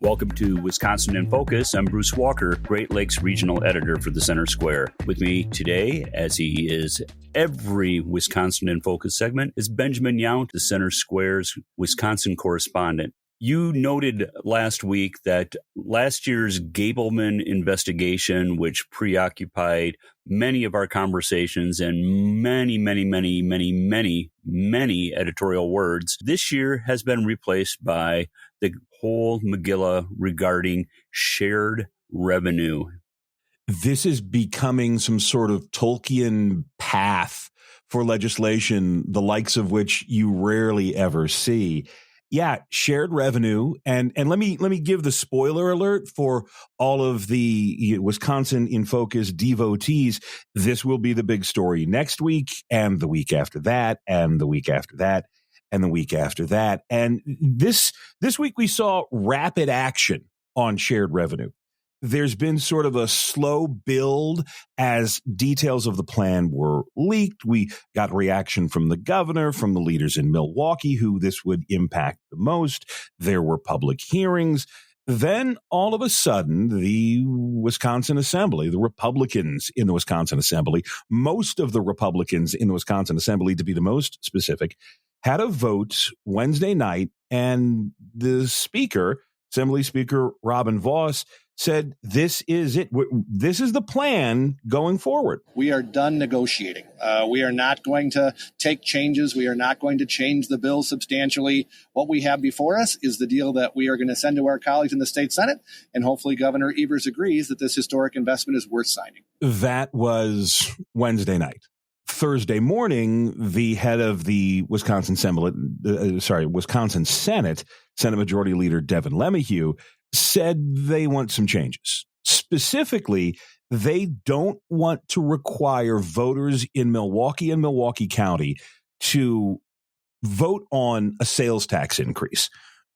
Welcome to Wisconsin in Focus. I'm Bruce Walker, Great Lakes Regional Editor for the Center Square. With me today, as he is every Wisconsin in Focus segment, is Benjamin Yount, the Center Square's Wisconsin correspondent. You noted last week that last year's Gableman investigation, which preoccupied many of our conversations and many editorial words, this year has been replaced by the whole Megillah regarding shared revenue. This is becoming some sort of Tolkien path for legislation, the likes of which you rarely ever see. Yeah, shared revenue. And let me give the spoiler alert for all of the Wisconsin in Focus devotees. This will be the big story next week and the week after that and the week after that and the week after that. And this week we saw rapid action on shared revenue. There's been sort of a slow build as details of the plan were leaked. We got reaction from the governor, from the leaders in Milwaukee, who this would impact the most. There were public hearings. Then all of a sudden, the Wisconsin Assembly, the Republicans in the Wisconsin Assembly, most of the Republicans in the Wisconsin Assembly, to be the most specific, had a vote Wednesday night, and the Speaker, Assembly Speaker Robin Vos, said, this is it. This is the plan going forward. We are done negotiating. We are not going to take changes. We are not going to change the bill substantially. What we have before us is the deal that we are going to send to our colleagues in the state Senate. And hopefully Governor Evers agrees that this historic investment is worth signing. That was Wednesday night. Thursday morning, the head of the Wisconsin Senate, Senate Majority Leader Devin LeMahieu, said they want some changes. Specifically, they don't want to require voters in Milwaukee and Milwaukee County to vote on a sales tax increase.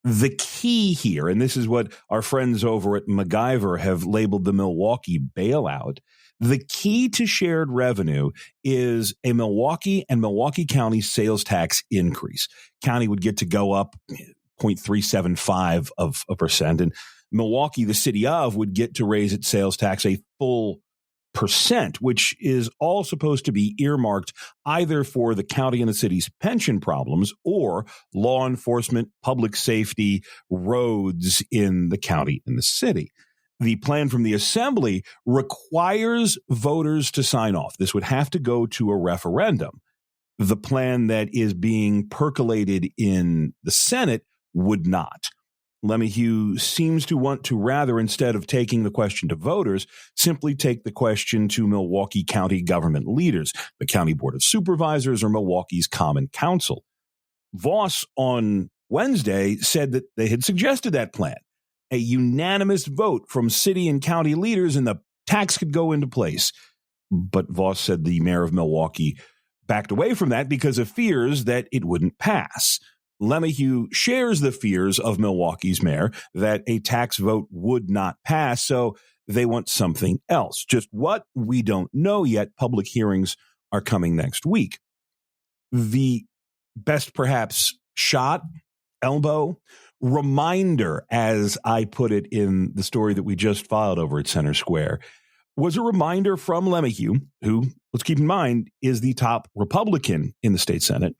The key here, and this is what our friends over at MacGyver have labeled the Milwaukee bailout, the key to shared revenue is a Milwaukee and Milwaukee County sales tax increase. County would get to go up 0.375%, and Milwaukee, the city of, would get to raise its sales tax a full percent, which is all supposed to be earmarked either for the county and the city's pension problems or law enforcement, public safety, roads in the county and the city. The plan from the Assembly requires voters to sign off. This would have to go to a referendum. The plan that is being percolated in the Senate would not. LeMahieu seems to want to rather, instead of taking the question to voters, simply take the question to Milwaukee County government leaders, the County Board of Supervisors or Milwaukee's Common Council. Vos on Wednesday said that they had suggested that plan, a unanimous vote from city and county leaders, and the tax could go into place. But Vos said the mayor of Milwaukee backed away from that because of fears that it wouldn't pass. LeMahieu shares the fears of Milwaukee's mayor that a tax vote would not pass, so they want something else. Just what, we don't know yet. Public hearings are coming next week. The best perhaps shot, elbow, reminder, as I put it in the story that we just filed over at Center Square, was a reminder from LeMahieu, who, let's keep in mind, is the top Republican in the state Senate,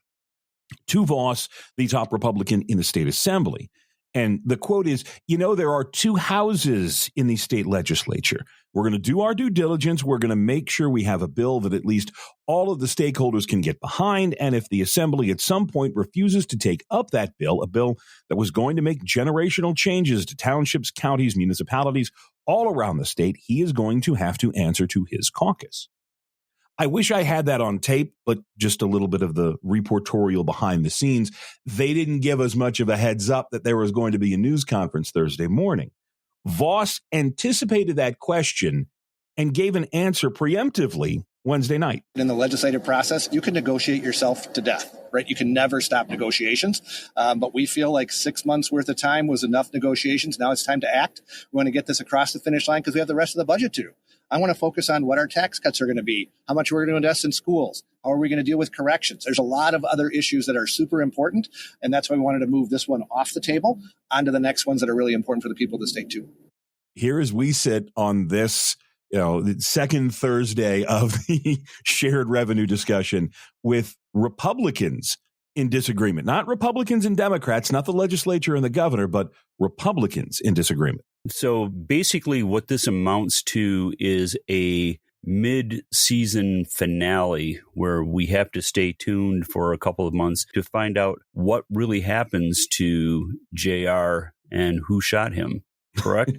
to Vos, the top Republican in the state Assembly. And the quote is, there are two houses in the state legislature. We're going to do our due diligence. We're going to make sure we have a bill that at least all of the stakeholders can get behind. And if the Assembly at some point refuses to take up that bill, a bill that was going to make generational changes to townships, counties, municipalities all around the state, he is going to have to answer to his caucus. I wish I had that on tape, but just a little bit of the reportorial behind the scenes. They didn't give us much of a heads up that there was going to be a news conference Thursday morning. Vos anticipated that question and gave an answer preemptively Wednesday night. In the legislative process, you can negotiate yourself to death, right? You can never stop negotiations. But we feel like 6 months worth of time was enough negotiations. Now it's time to act. We want to get this across the finish line because we have the rest of the budget to do. I want to focus on what our tax cuts are going to be, how much we're going to invest in schools, how are we going to deal with corrections. There's a lot of other issues that are super important, and that's why we wanted to move this one off the table onto the next ones that are really important for the people of the state too. Here as we sit on this, the second Thursday of the shared revenue discussion with Republicans in disagreement, not Republicans and Democrats, not the legislature and the governor, but Republicans in disagreement. So basically what this amounts to is a mid-season finale where we have to stay tuned for a couple of months to find out what really happens to JR and who shot him. Correct?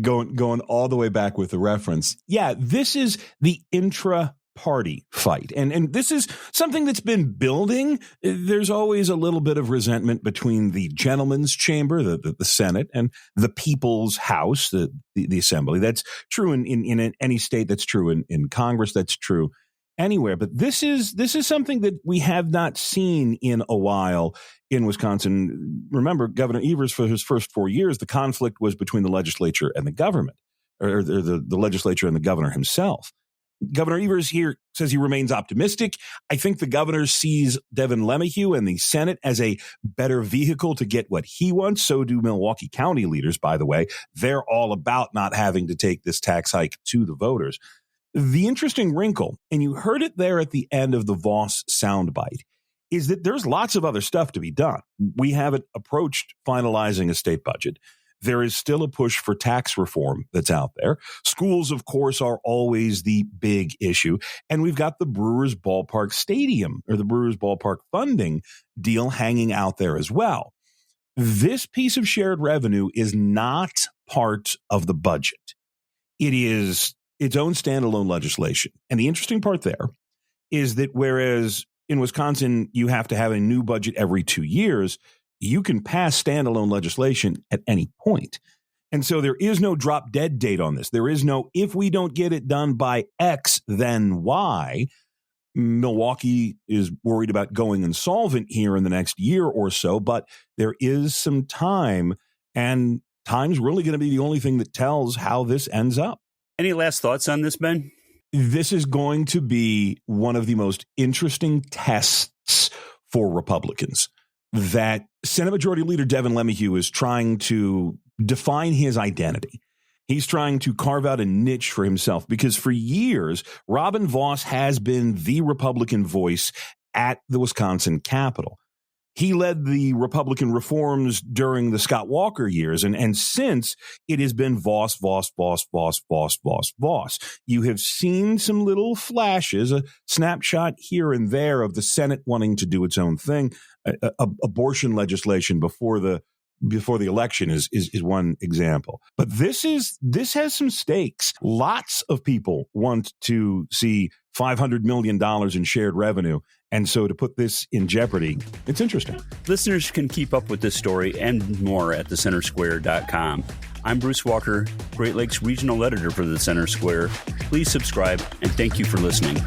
Going all the way back with the reference. Yeah, this is the intra-party fight. And this is something that's been building. There's always a little bit of resentment between the gentleman's chamber, the Senate, and the people's house, the assembly. That's true in any state. That's true in Congress. That's true anywhere. But this is something that we have not seen in a while in Wisconsin. Remember, Governor Evers, for his first 4 years, the conflict was between the legislature and the government, or the legislature and the governor himself. Governor Evers here says he remains optimistic. I think the governor sees Devin LeMahieu and the Senate as a better vehicle to get what he wants. So do Milwaukee County leaders, by the way. They're all about not having to take this tax hike to the voters. The interesting wrinkle, and you heard it there at the end of the Vos soundbite, is that there's lots of other stuff to be done. We haven't approached finalizing a state budget. There is still a push for tax reform that's out there. Schools, of course, are always the big issue. And we've got the Brewers Ballpark Stadium, or the Brewers Ballpark funding deal hanging out there as well. This piece of shared revenue is not part of the budget. It is its own standalone legislation. And the interesting part there is that whereas in Wisconsin you have to have a new budget every 2 years, you can pass standalone legislation at any point. And so there is no drop dead date on this. There is no, if we don't get it done by X, then Y. Milwaukee is worried about going insolvent here in the next year or so, but there is some time, and time's really going to be the only thing that tells how this ends up. Any last thoughts on this, Ben? This is going to be one of the most interesting tests for Republicans. That Senate Majority Leader Devin LeMahieu is trying to define his identity. He's trying to carve out a niche for himself because for years, Robin Vos has been the Republican voice at the Wisconsin Capitol. He led the Republican reforms during the Scott Walker years, and since it has been Vos. You have seen some little flashes, a snapshot here and there of the Senate wanting to do its own thing. Abortion legislation before the election is one example. But this has some stakes. Lots of people want to see $500 million in shared revenue. And so to put this in jeopardy, it's interesting. Listeners can keep up with this story and more at thecentersquare.com. I'm Bruce Walker, Great Lakes Regional Editor for the Center Square. Please subscribe, and thank you for listening.